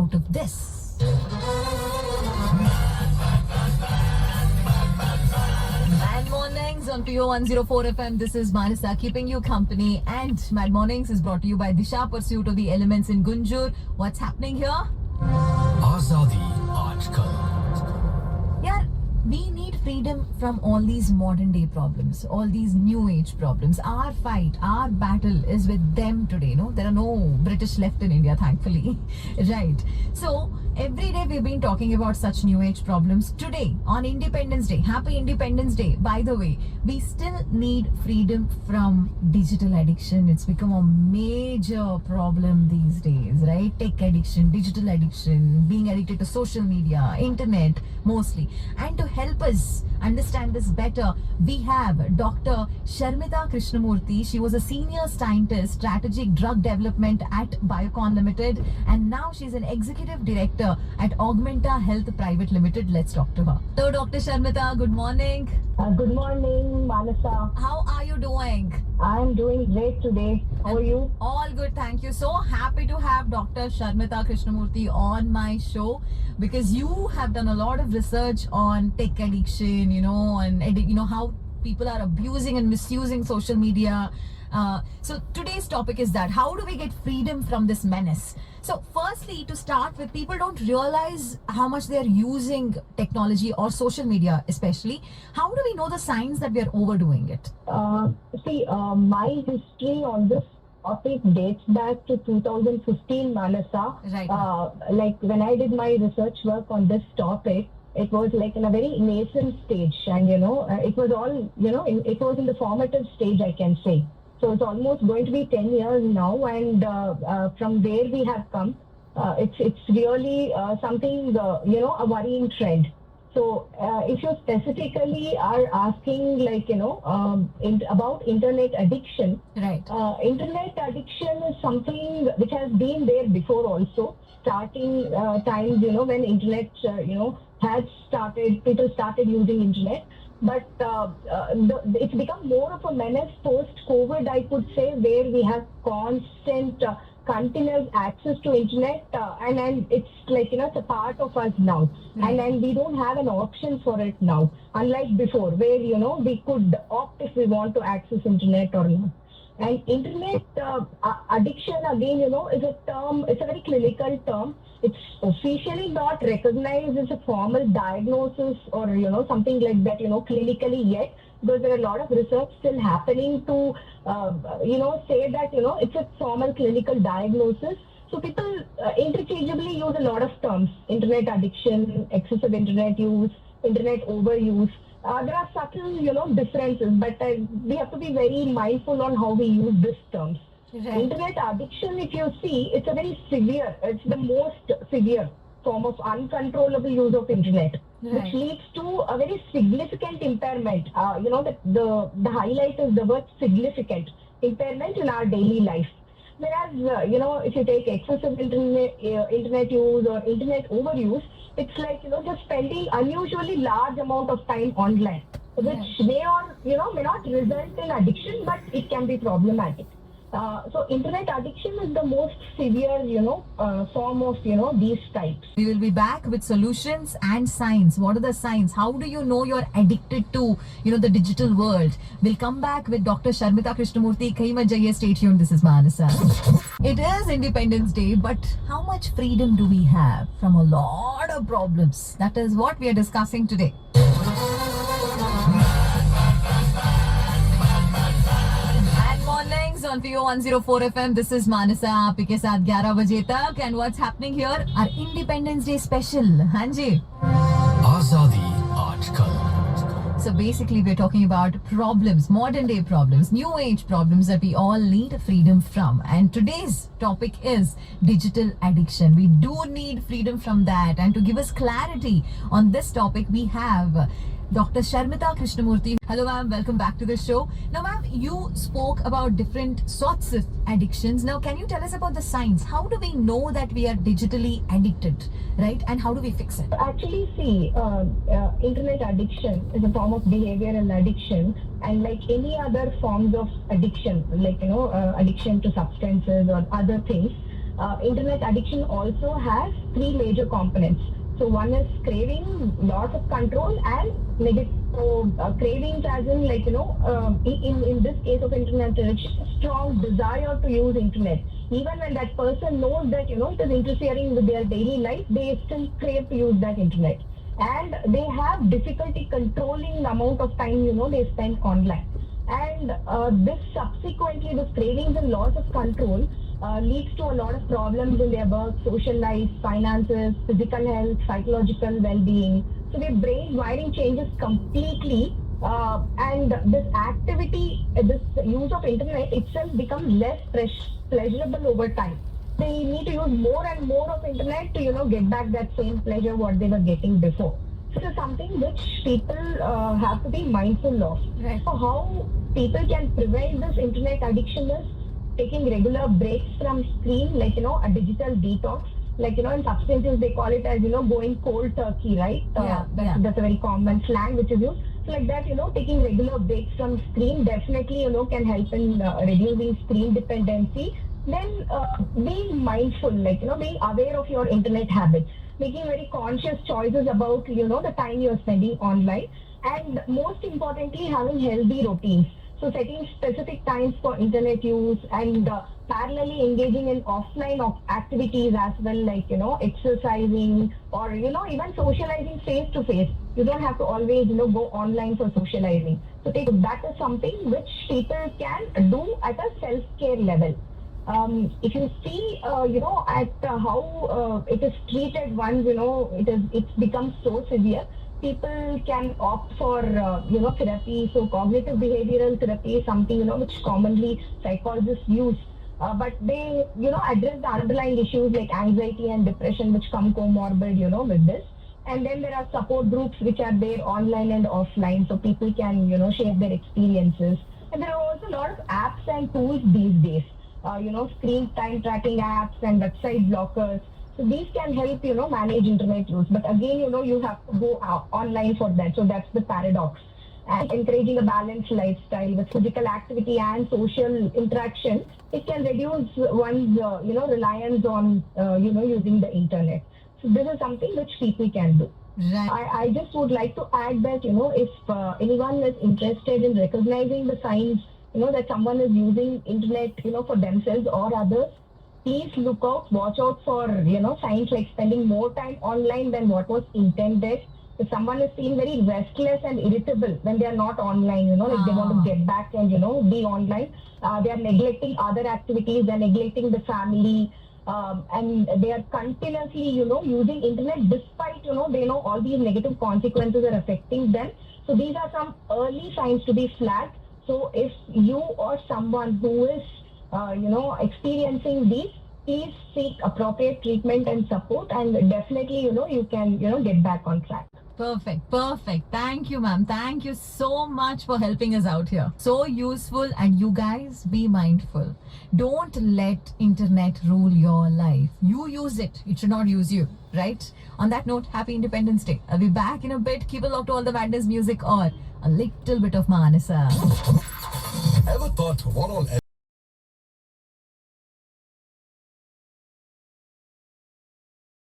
out of this. Mad Mornings on PO 104 FM. This is Manasa keeping you company, and Mad Mornings is brought to you by Disha Pursuit of the Elements in Gunjur. What's happening here? आजादी आजकल Yeah, we need freedom from all these modern day problems, all these new age problems. Our fight, our battle is with them today. No, there are no British left in India, thankfully. Right. So every day we've been talking about such new age problems. Today on Independence Day, happy Independence Day. By the way, we still need freedom from digital addiction. It's become a major problem these days, right? Tech addiction, digital addiction, being addicted to social media, internet mostly. And to help us understand this better, we have Dr. Sharmitha Krishnamurthy. She was a senior scientist, strategic drug development at Biocon Limited, and now she's an executive director at Augmenta Health Private Limited. Let's talk to her. So, Dr. Sharmitha, good morning. Good morning, Manasa. How are you doing? I'm doing great today. How are you? All good, thank you. So happy to have Dr. Sharmitha Krishnamurthy on my show, because you have done a lot of research on tech addiction, and how people are abusing and misusing social media. So today's topic is that how do we get freedom from this menace? So firstly, to start with, people don't realize how much they're using technology or social media especially. How do we know the signs that we are overdoing it? My history on this topic dates back to 2015, Manasa. Right. Like when I did my research work on this topic, it was like in a very nascent stage, and it was all, it was in the formative stage, I can say. So it's almost going to be 10 years now, and from where we have come, it's really something, a worrying trend. So if you specifically are asking, about internet addiction, Right. Internet addiction is something which has been there before also. Starting times, when internet, had started, people started using internet. But it's become more of a menace post-COVID, I could say, where we have constant, continuous access to internet, and it's like, it's a part of us now. And we don't have an option for it now, unlike before, where, we could opt if we want to access internet or not. And internet addiction, again, is a term, it's a very clinical term. It's officially not recognized as a formal diagnosis or, something like that, clinically yet, because there are a lot of research still happening to, say that, it's a formal clinical diagnosis. So people interchangeably use a lot of terms: internet addiction, excessive internet use, internet overuse. There are subtle, differences, but we have to be very mindful on how we use these terms. Right. Internet addiction, if you see, it's it's the most severe form of uncontrollable use of internet, which leads to a very significant impairment. The highlight is the word significant impairment in our daily life. Whereas, if you take excessive internet use or internet overuse, it's like, just spending unusually large amount of time online, which may not result in addiction, but it can be problematic. So internet addiction is the most severe, form of, these types. We will be back with solutions and signs. What are the signs? How do you know you're addicted to, the digital world? We'll come back with Dr. Sharmitha Krishnamurthy. Kahi mat jaiye, stay tuned. This is Manasa. It is Independence Day, but how much freedom do we have from a lot of problems? That is what we are discussing today. On PO 104 FM, this is Manasa, आपके साथ 11 बजे तक, and what's happening here? Our Independence Day special, हाँ जी. आजादी आजकल. So basically, we're talking about problems, modern day problems, new age problems that we all need freedom from. And today's topic is digital addiction. We do need freedom from that. And to give us clarity on this topic, we have Dr. Sharmitha Krishnamurthy. Hello ma'am, welcome back to the show. Now ma'am, you spoke about different sorts of addictions. Now can you tell us about the signs? How do we know that we are digitally addicted, right? And how do we fix it? Actually, see, internet addiction is a form of behavioral addiction, and like any other forms of addiction, like, addiction to substances or other things, internet addiction also has three major components. So one is craving, loss of control, and negative. So cravings, as in like in this case of internet addiction, strong desire to use internet. Even when that person knows that it is interfering with their daily life, they still crave to use that internet, and they have difficulty controlling the amount of time they spend online. And this subsequently, this cravings and loss of control leads to a lot of problems in their work, social life, finances, physical health, psychological well-being. So their brain wiring changes completely, and this activity, this use of internet itself becomes less pleasurable over time. They need to use more and more of internet to get back that same pleasure what they were getting before. So this is something which people have to be mindful of. Right. So how people can prevent this internet addiction is taking regular breaks from screen, like a digital detox. Like in substances they call it as going cold turkey, right? That's a very common slang which is used. So like that, taking regular breaks from screen definitely can help in reducing screen dependency. Then being mindful, like being aware of your internet habits, making very conscious choices about the time you're spending online, and most importantly having healthy routines. So setting specific times for internet use, and parallelly engaging in offline activities as well, like exercising, or even socializing face to face. You don't have to always go online for socializing. So that is something which people can do at a self-care level. If you see, at how it is treated once, it's become so severe, people can opt for, therapy. So cognitive behavioral therapy is something, which commonly psychologists use. But they, address the underlying issues like anxiety and depression, which come comorbid, with this. And then there are support groups which are there online and offline, so people can, share their experiences. And there are also a lot of apps and tools these days. Screen time tracking apps and website blockers. So these can help, manage internet use. But again, you have to go online for that. So that's the paradox. And encouraging a balanced lifestyle with physical activity and social interaction, it can reduce one's, reliance on, using the internet. So this is something which people can do. Right. I just would like to add that, if anyone is interested in recognizing the signs, that someone is using internet, for themselves or others, please look out, watch out for, signs like spending more time online than what was intended. If someone is feeling very restless and irritable when they are not online, like they want to get back and, be online, they are neglecting other activities, they are neglecting the family, and they are continuously, using internet despite, they know all these negative consequences are affecting them. So these are some early signs to be flagged. So if you or someone who is, experiencing these, please seek appropriate treatment and support, and definitely, you can, get back on track. Perfect. Thank you, ma'am. Thank you so much for helping us out here. So useful, and you guys be mindful. Don't let internet rule your life. You use it. It should not use you, right? On that note, happy Independence Day. I'll be back in a bit. Keep a look to all the madness music or a little bit of Manasa. Ever thought what all